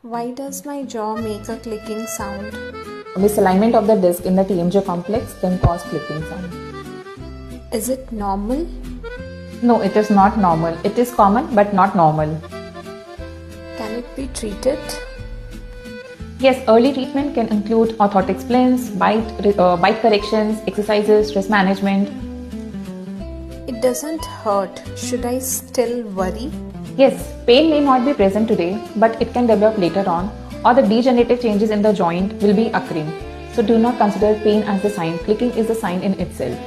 Why does my jaw make a clicking sound? Misalignment of the disc in the TMJ complex can cause clicking sound. Is it normal? No, it is not normal. It is common but not normal. Can it be treated? Yes, early treatment can include orthotic splints, bite corrections, exercises, stress management. It doesn't hurt. Should I still worry? Yes, pain may not be present today, but it can develop later on, or the degenerative changes in the joint will be occurring. So do not consider pain as the sign. Clicking is the sign in itself.